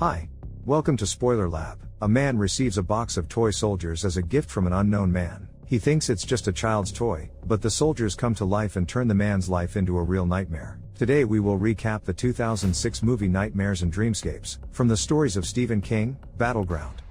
Hi. Welcome to Spoiler Lab. A man receives a box of toy soldiers as a gift from an unknown man. He thinks it's just a child's toy, but the soldiers come to life and turn the man's life into a real nightmare. Today we will recap the 2006 movie Nightmares and Dreamscapes, from the stories of Stephen King, Battleground.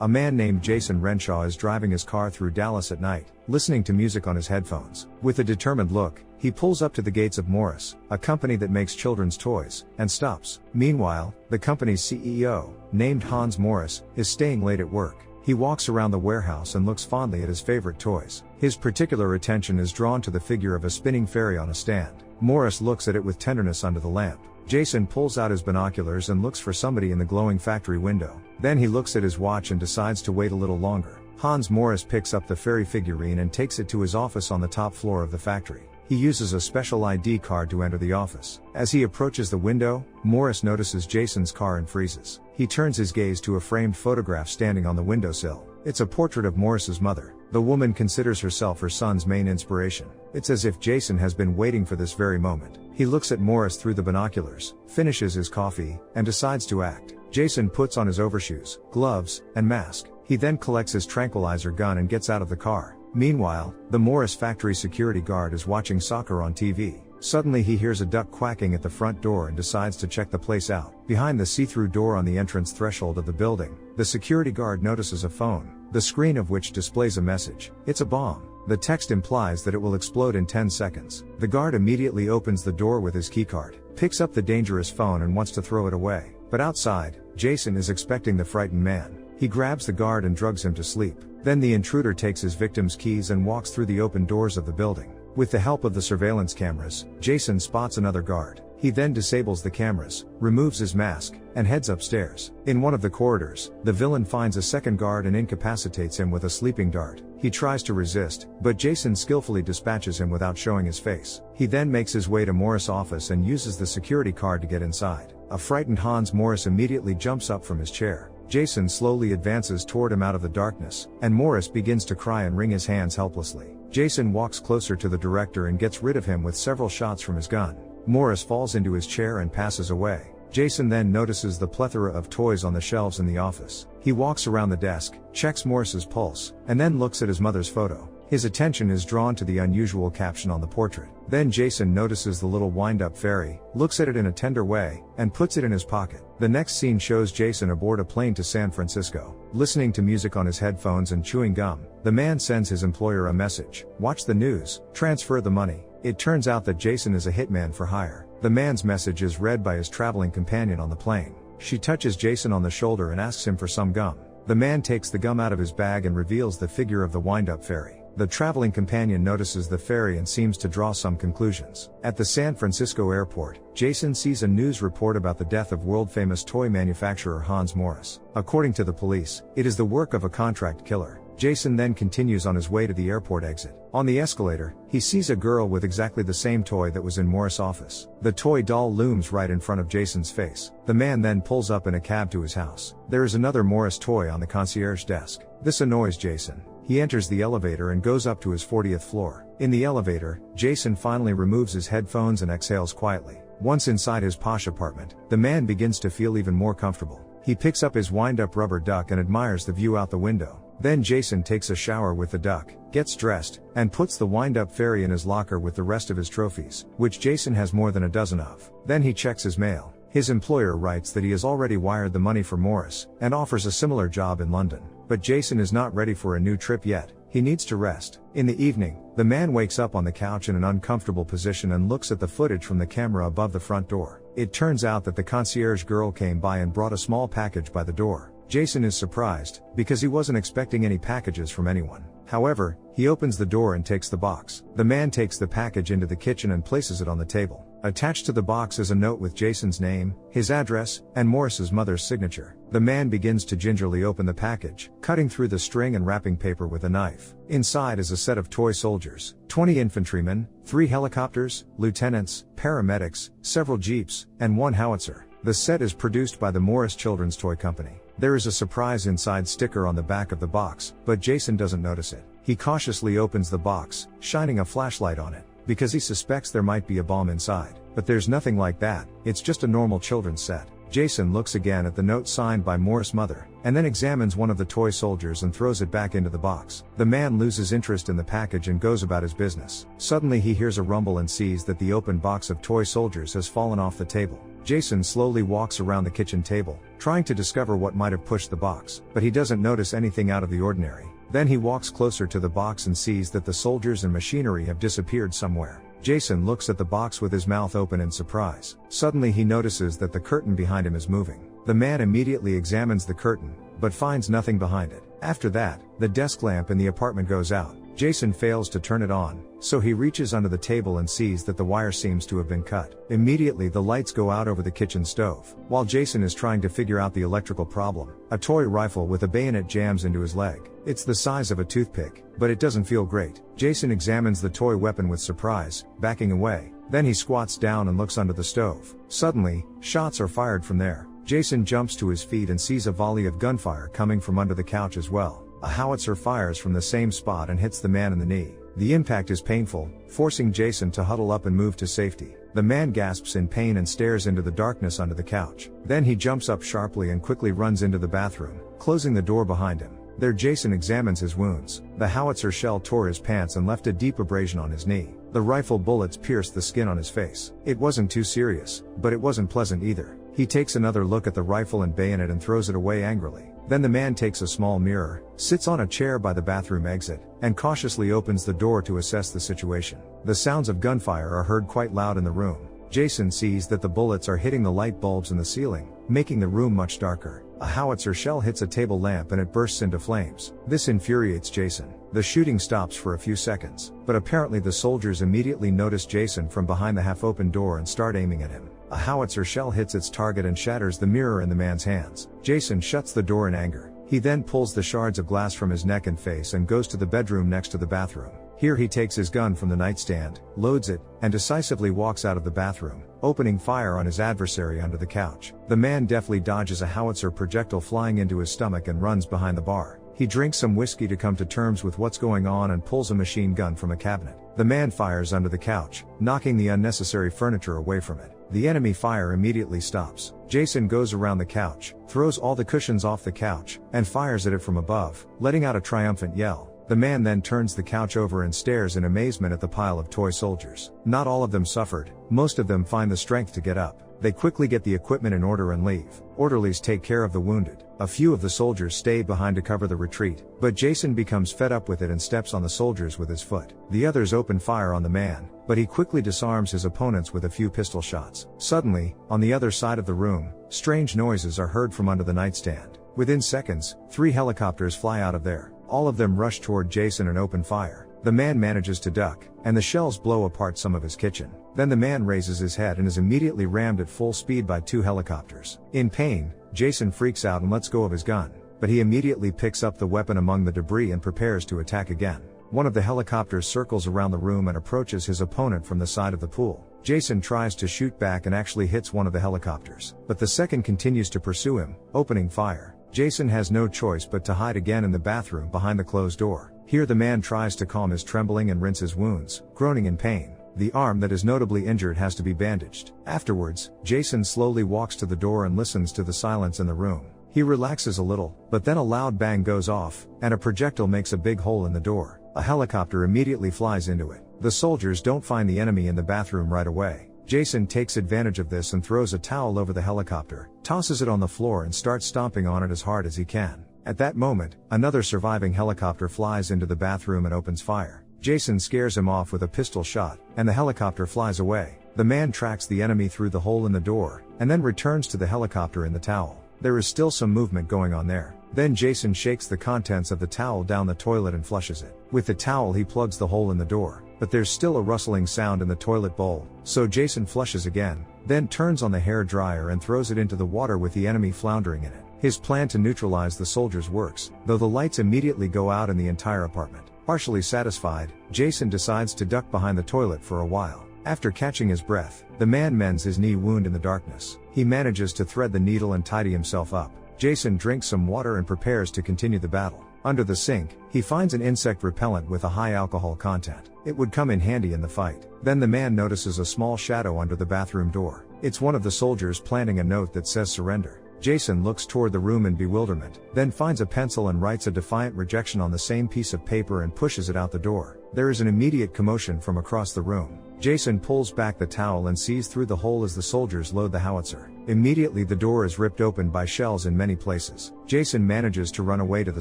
A man named Jason Renshaw is driving his car through Dallas at night, listening to music on his headphones. With a determined look, he pulls up to the gates of Morris, a company that makes children's toys, and stops. Meanwhile, the company's CEO, named Hans Morris, is staying late at work. He walks around the warehouse and looks fondly at his favorite toys. His particular attention is drawn to the figure of a spinning fairy on a stand. Morris looks at it with tenderness under the lamp. Jason pulls out his binoculars and looks for somebody in the glowing factory window. Then he looks at his watch and decides to wait a little longer. Hans Morris picks up the fairy figurine and takes it to his office on the top floor of the factory. He uses a special ID card to enter the office. As he approaches the window, Morris notices Jason's car and freezes. He turns his gaze to a framed photograph standing on the windowsill. It's a portrait of Morris's mother. The woman considers herself her son's main inspiration. It's as if Jason has been waiting for this very moment. He looks at Morris through the binoculars, finishes his coffee, and decides to act. Jason puts on his overshoes, gloves, and mask. He then collects his tranquilizer gun and gets out of the car. Meanwhile, the Morris factory security guard is watching soccer on TV. Suddenly he hears a duck quacking at the front door and decides to check the place out. Behind the see-through door on the entrance threshold of the building, the security guard notices a phone, the screen of which displays a message. It's a bomb. The text implies that it will explode in 10 seconds. The guard immediately opens the door with his keycard, picks up the dangerous phone and wants to throw it away. But outside, Jason is expecting the frightened man. He grabs the guard and drugs him to sleep. Then the intruder takes his victim's keys and walks through the open doors of the building. With the help of the surveillance cameras, Jason spots another guard. He then disables the cameras, removes his mask, and heads upstairs. In one of the corridors, the villain finds a second guard and incapacitates him with a sleeping dart. He tries to resist, but Jason skillfully dispatches him without showing his face. He then makes his way to Morris' office and uses the security card to get inside. A frightened Hans Morris immediately jumps up from his chair. Jason slowly advances toward him out of the darkness, and Morris begins to cry and wring his hands helplessly. Jason walks closer to the director and gets rid of him with several shots from his gun. Morris falls into his chair and passes away. Jason then notices the plethora of toys on the shelves in the office. He walks around the desk, checks Morris's pulse, and then looks at his mother's photo. His attention is drawn to the unusual caption on the portrait. Then Jason notices the little wind-up fairy, looks at it in a tender way, and puts it in his pocket. The next scene shows Jason aboard a plane to San Francisco. Listening to music on his headphones and chewing gum, the man sends his employer a message: watch the news, transfer the money. It turns out that Jason is a hitman for hire. The man's message is read by his traveling companion on the plane. She touches Jason on the shoulder and asks him for some gum. The man takes the gum out of his bag and reveals the figure of the wind-up fairy. The traveling companion notices the fairy and seems to draw some conclusions. At the San Francisco airport, Jason sees a news report about the death of world-famous toy manufacturer Hans Morris. According to the police, it is the work of a contract killer. Jason then continues on his way to the airport exit. On the escalator, he sees a girl with exactly the same toy that was in Morris' office. The toy doll looms right in front of Jason's face. The man then pulls up in a cab to his house. There is another Morris toy on the concierge desk. This annoys Jason. He enters the elevator and goes up to his 40th floor. In the elevator, Jason finally removes his headphones and exhales quietly. Once inside his posh apartment, the man begins to feel even more comfortable. He picks up his wind-up rubber duck and admires the view out the window. Then Jason takes a shower with the duck, gets dressed, and puts the wind-up fairy in his locker with the rest of his trophies, which Jason has more than a dozen of. Then he checks his mail. His employer writes that he has already wired the money for Morris, and offers a similar job in London. But Jason is not ready for a new trip yet. He needs to rest. In the evening, the man wakes up on the couch in an uncomfortable position and looks at the footage from the camera above the front door. It turns out that the concierge girl came by and brought a small package by the door. Jason is surprised, because he wasn't expecting any packages from anyone. However, he opens the door and takes the box. The man takes the package into the kitchen and places it on the table. Attached to the box is a note with Jason's name, his address, and Morris's mother's signature. The man begins to gingerly open the package, cutting through the string and wrapping paper with a knife. Inside is a set of toy soldiers, 20 infantrymen, 3 helicopters, lieutenants, paramedics, several jeeps, and 1 howitzer. The set is produced by the Morris Children's Toy Company. There is a surprise inside sticker on the back of the box, but Jason doesn't notice it. He cautiously opens the box, shining a flashlight on it, because he suspects there might be a bomb inside. But there's nothing like that, it's just a normal children's set. Jason looks again at the note signed by Morris' mother, and then examines one of the toy soldiers and throws it back into the box. The man loses interest in the package and goes about his business. Suddenly he hears a rumble and sees that the open box of toy soldiers has fallen off the table. Jason slowly walks around the kitchen table, trying to discover what might have pushed the box, but he doesn't notice anything out of the ordinary. Then he walks closer to the box and sees that the soldiers and machinery have disappeared somewhere. Jason looks at the box with his mouth open in surprise. Suddenly he notices that the curtain behind him is moving. The man immediately examines the curtain, but finds nothing behind it. After that, the desk lamp in the apartment goes out. Jason fails to turn it on, so he reaches under the table and sees that the wire seems to have been cut. Immediately the lights go out over the kitchen stove. While Jason is trying to figure out the electrical problem, a toy rifle with a bayonet jams into his leg. It's the size of a toothpick, but it doesn't feel great. Jason examines the toy weapon with surprise, backing away. Then he squats down and looks under the stove. Suddenly, shots are fired from there. Jason jumps to his feet and sees a volley of gunfire coming from under the couch as well. A howitzer fires from the same spot and hits the man in the knee. The impact is painful, forcing Jason to huddle up and move to safety. The man gasps in pain and stares into the darkness under the couch. Then he jumps up sharply and quickly runs into the bathroom, closing the door behind him. There Jason examines his wounds. The howitzer shell tore his pants and left a deep abrasion on his knee. The rifle bullets pierced the skin on his face. It wasn't too serious, but it wasn't pleasant either. He takes another look at the rifle and bayonet and throws it away angrily. Then the man takes a small mirror, sits on a chair by the bathroom exit, and cautiously opens the door to assess the situation. The sounds of gunfire are heard quite loud in the room. Jason sees that the bullets are hitting the light bulbs in the ceiling, making the room much darker. A howitzer shell hits a table lamp and it bursts into flames. This infuriates Jason. The shooting stops for a few seconds, but apparently the soldiers immediately notice Jason from behind the half-open door and start aiming at him. A howitzer shell hits its target and shatters the mirror in the man's hands. Jason shuts the door in anger. He then pulls the shards of glass from his neck and face and goes to the bedroom next to the bathroom. Here he takes his gun from the nightstand, loads it, and decisively walks out of the bathroom, opening fire on his adversary under the couch. The man deftly dodges a howitzer projectile flying into his stomach and runs behind the bar. He drinks some whiskey to come to terms with what's going on and pulls a machine gun from a cabinet. The man fires under the couch, knocking the unnecessary furniture away from it. The enemy fire immediately stops. Jason goes around the couch, throws all the cushions off the couch, and fires at it from above, letting out a triumphant yell. The man then turns the couch over and stares in amazement at the pile of toy soldiers. Not all of them suffered. Most of them find the strength to get up. They quickly get the equipment in order and leave. Orderlies take care of the wounded. A few of the soldiers stay behind to cover the retreat, but Jason becomes fed up with it and steps on the soldiers with his foot. The others open fire on the man, but he quickly disarms his opponents with a few pistol shots. Suddenly, on the other side of the room, strange noises are heard from under the nightstand. Within seconds, 3 helicopters fly out of there. All of them rush toward Jason and open fire. The man manages to duck, and the shells blow apart some of his kitchen. Then the man raises his head and is immediately rammed at full speed by 2 helicopters. In pain, Jason freaks out and lets go of his gun, but he immediately picks up the weapon among the debris and prepares to attack again. One of the helicopters circles around the room and approaches his opponent from the side of the pool. Jason tries to shoot back and actually hits one of the helicopters, but the second continues to pursue him, opening fire. Jason has no choice but to hide again in the bathroom behind the closed door. Here the man tries to calm his trembling and rinse his wounds, groaning in pain. The arm that is notably injured has to be bandaged. Afterwards, Jason slowly walks to the door and listens to the silence in the room. He relaxes a little, but then a loud bang goes off, and a projectile makes a big hole in the door. A helicopter immediately flies into it. The soldiers don't find the enemy in the bathroom right away. Jason takes advantage of this and throws a towel over the helicopter, tosses it on the floor and starts stomping on it as hard as he can. At that moment, another surviving helicopter flies into the bathroom and opens fire. Jason scares him off with a pistol shot, and the helicopter flies away. The man tracks the enemy through the hole in the door, and then returns to the helicopter in the towel. There is still some movement going on there. Then Jason shakes the contents of the towel down the toilet and flushes it. With the towel he plugs the hole in the door, but there's still a rustling sound in the toilet bowl, so Jason flushes again, then turns on the hair dryer and throws it into the water with the enemy floundering in it. His plan to neutralize the soldiers works, though the lights immediately go out in the entire apartment. Partially satisfied, Jason decides to duck behind the toilet for a while. After catching his breath, the man mends his knee wound in the darkness. He manages to thread the needle and tidy himself up. Jason drinks some water and prepares to continue the battle. Under the sink, he finds an insect repellent with a high alcohol content. It would come in handy in the fight. Then the man notices a small shadow under the bathroom door. It's one of the soldiers planting a note that says surrender. Jason looks toward the room in bewilderment, then finds a pencil and writes a defiant rejection on the same piece of paper and pushes it out the door. There is an immediate commotion from across the room. Jason pulls back the towel and sees through the hole as the soldiers load the howitzer. Immediately the door is ripped open by shells in many places. Jason manages to run away to the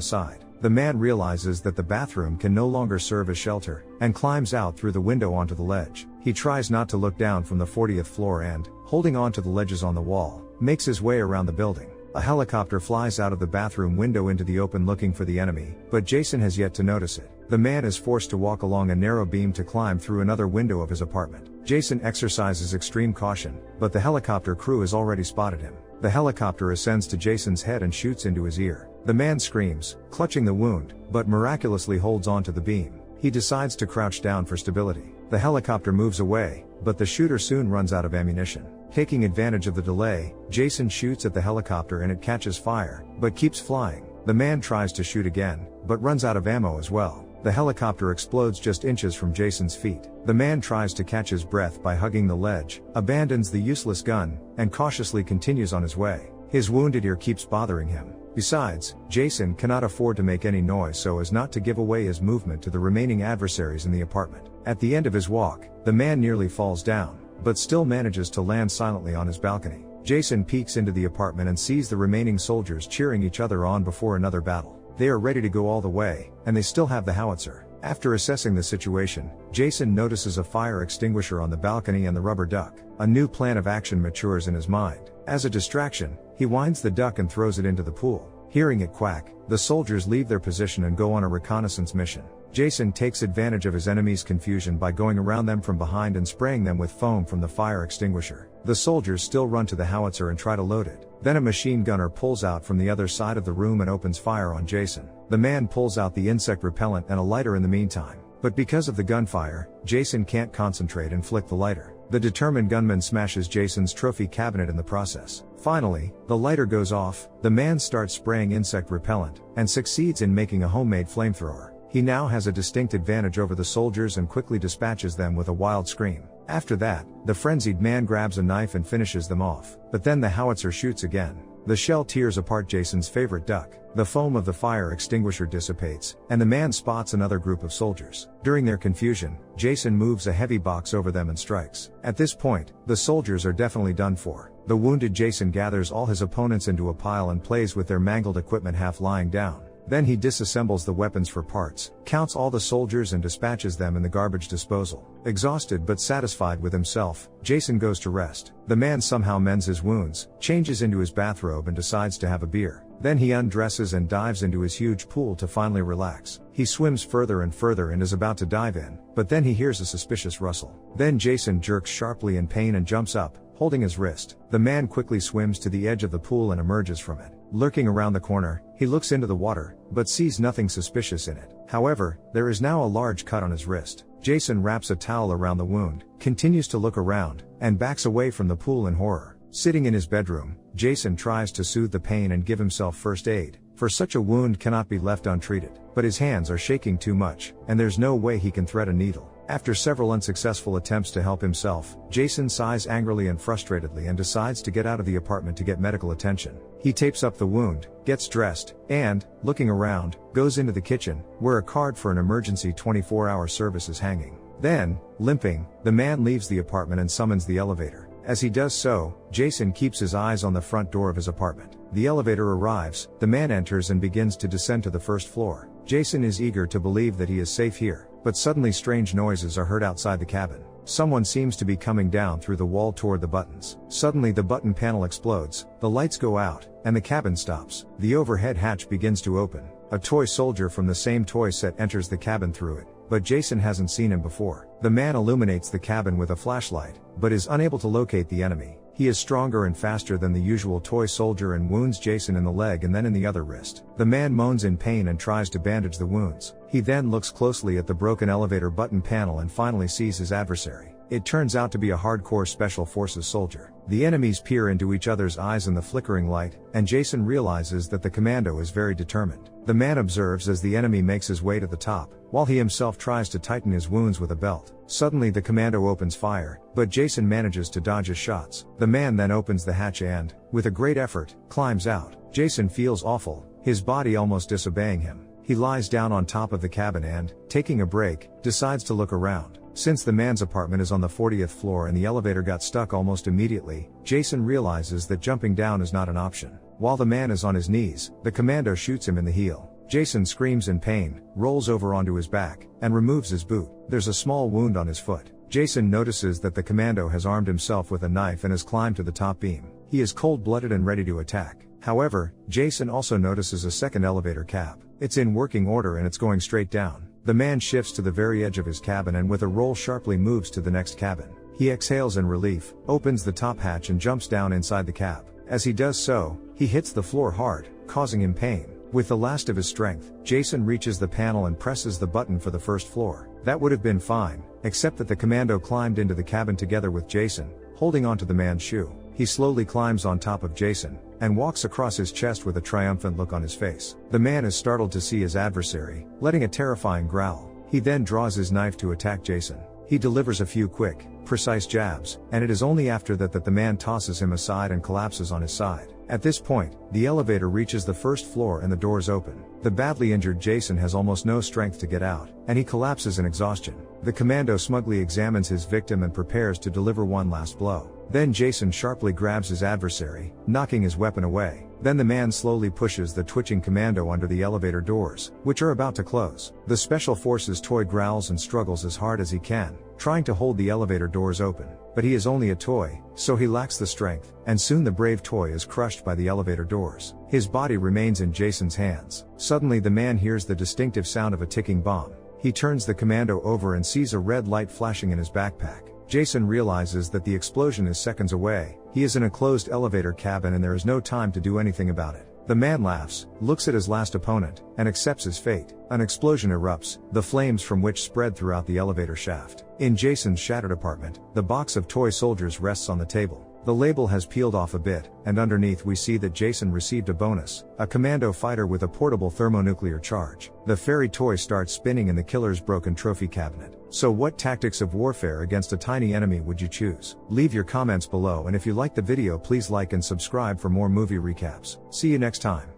side. The man realizes that the bathroom can no longer serve as shelter, and climbs out through the window onto the ledge. He tries not to look down from the 40th floor and, holding on to the ledges on the wall, makes his way around the building. A helicopter flies out of the bathroom window into the open looking for the enemy, but Jason has yet to notice it. The man is forced to walk along a narrow beam to climb through another window of his apartment. Jason exercises extreme caution, but the helicopter crew has already spotted him. The helicopter ascends to Jason's head and shoots into his ear. The man screams, clutching the wound, but miraculously holds on to the beam. He decides to crouch down for stability. The helicopter moves away, but the shooter soon runs out of ammunition. Taking advantage of the delay, Jason shoots at the helicopter and it catches fire, but keeps flying. The man tries to shoot again, but runs out of ammo as well. The helicopter explodes just inches from Jason's feet. The man tries to catch his breath by hugging the ledge, abandons the useless gun, and cautiously continues on his way. His wounded ear keeps bothering him. Besides, Jason cannot afford to make any noise so as not to give away his movement to the remaining adversaries in the apartment. At the end of his walk, the man nearly falls down, but still manages to land silently on his balcony. Jason peeks into the apartment and sees the remaining soldiers cheering each other on before another battle. They are ready to go all the way, and they still have the howitzer. After assessing the situation, Jason notices a fire extinguisher on the balcony and the rubber duck. A new plan of action matures in his mind. As a distraction, he winds the duck and throws it into the pool. Hearing it quack, the soldiers leave their position and go on a reconnaissance mission. Jason takes advantage of his enemy's confusion by going around them from behind and spraying them with foam from the fire extinguisher. The soldiers still run to the howitzer and try to load it. Then a machine gunner pulls out from the other side of the room and opens fire on Jason. The man pulls out the insect repellent and a lighter in the meantime. But because of the gunfire, Jason can't concentrate and flick the lighter. The determined gunman smashes Jason's trophy cabinet in the process. Finally, the lighter goes off, the man starts spraying insect repellent, and succeeds in making a homemade flamethrower. He now has a distinct advantage over the soldiers and quickly dispatches them with a wild scream. After that, the frenzied man grabs a knife and finishes them off. But then the howitzer shoots again. The shell tears apart Jason's favorite duck. The foam of the fire extinguisher dissipates, and the man spots another group of soldiers. During their confusion, Jason moves a heavy box over them and strikes. At this point, the soldiers are definitely done for. The wounded Jason gathers all his opponents into a pile and plays with their mangled equipment half lying down. Then he disassembles the weapons for parts, counts all the soldiers and dispatches them in the garbage disposal. Exhausted but satisfied with himself, Jason goes to rest. The man somehow mends his wounds, changes into his bathrobe and decides to have a beer. Then he undresses and dives into his huge pool to finally relax. He swims further and further and is about to dive in, but then he hears a suspicious rustle. Then Jason jerks sharply in pain and jumps up, holding his wrist. The man quickly swims to the edge of the pool and emerges from it. Lurking around the corner, he looks into the water, but sees nothing suspicious in it. However, there is now a large cut on his wrist. Jason wraps a towel around the wound, continues to look around, and backs away from the pool in horror. Sitting in his bedroom, Jason tries to soothe the pain and give himself first aid, for such a wound cannot be left untreated. But his hands are shaking too much, and there's no way he can thread a needle. After several unsuccessful attempts to help himself, Jason sighs angrily and frustratedly and decides to get out of the apartment to get medical attention. He tapes up the wound, gets dressed, and, looking around, goes into the kitchen, where a card for an emergency 24-hour service is hanging. Then, limping, the man leaves the apartment and summons the elevator. As he does so, Jason keeps his eyes on the front door of his apartment. The elevator arrives, the man enters and begins to descend to the first floor. Jason is eager to believe that he is safe here, but suddenly strange noises are heard outside the cabin. Someone seems to be coming down through the wall toward the buttons. Suddenly the button panel explodes, the lights go out, and the cabin stops. The overhead hatch begins to open. A toy soldier from the same toy set enters the cabin through it, but Jason hasn't seen him before. The man illuminates the cabin with a flashlight, but is unable to locate the enemy. He is stronger and faster than the usual toy soldier and wounds Jason in the leg and then in the other wrist. The man moans in pain and tries to bandage the wounds. He then looks closely at the broken elevator button panel and finally sees his adversary. It turns out to be a hardcore special forces soldier. The enemies peer into each other's eyes in the flickering light, and Jason realizes that the commando is very determined. The man observes as the enemy makes his way to the top, while he himself tries to tighten his wounds with a belt. Suddenly the commando opens fire, but Jason manages to dodge his shots. The man then opens the hatch and, with a great effort, climbs out. Jason feels awful, his body almost disobeying him. He lies down on top of the cabin and, taking a break, decides to look around. Since the man's apartment is on the 40th floor and the elevator got stuck almost immediately, Jason realizes that jumping down is not an option. While the man is on his knees, the commando shoots him in the heel. Jason screams in pain, rolls over onto his back, and removes his boot. There's a small wound on his foot. Jason notices that the commando has armed himself with a knife and has climbed to the top beam. He is cold-blooded and ready to attack. However, Jason also notices a second elevator cab. It's in working order and it's going straight down. The man shifts to the very edge of his cabin and with a roll sharply moves to the next cabin. He exhales in relief, opens the top hatch and jumps down inside the cab. As he does so, he hits the floor hard, causing him pain. With the last of his strength, Jason reaches the panel and presses the button for the first floor. That would have been fine, except that the commando climbed into the cabin together with Jason, holding onto the man's shoe. He slowly climbs on top of Jason, and walks across his chest with a triumphant look on his face. The man is startled to see his adversary, letting a terrifying growl. He then draws his knife to attack Jason. He delivers a few quick, precise jabs, and it is only after that the man tosses him aside and collapses on his side. At this point, the elevator reaches the first floor and the doors open. The badly injured Jason has almost no strength to get out, and he collapses in exhaustion. The commando smugly examines his victim and prepares to deliver one last blow. Then Jason sharply grabs his adversary, knocking his weapon away. Then the man slowly pushes the twitching commando under the elevator doors, which are about to close. The Special Forces toy growls and struggles as hard as he can, trying to hold the elevator doors open. But he is only a toy, so he lacks the strength, and soon the brave toy is crushed by the elevator doors. His body remains in Jason's hands. Suddenly the man hears the distinctive sound of a ticking bomb. He turns the commando over and sees a red light flashing in his backpack. Jason realizes that the explosion is seconds away. He is in a closed elevator cabin and there is no time to do anything about it. The man laughs, looks at his last opponent, and accepts his fate. An explosion erupts, the flames from which spread throughout the elevator shaft. In Jason's shattered apartment, the box of toy soldiers rests on the table. The label has peeled off a bit, and underneath we see that Jason received a bonus, a commando fighter with a portable thermonuclear charge. The fairy toy starts spinning in the killer's broken trophy cabinet. So what tactics of warfare against a tiny enemy would you choose? Leave your comments below, and if you liked the video please like and subscribe for more movie recaps. See you next time.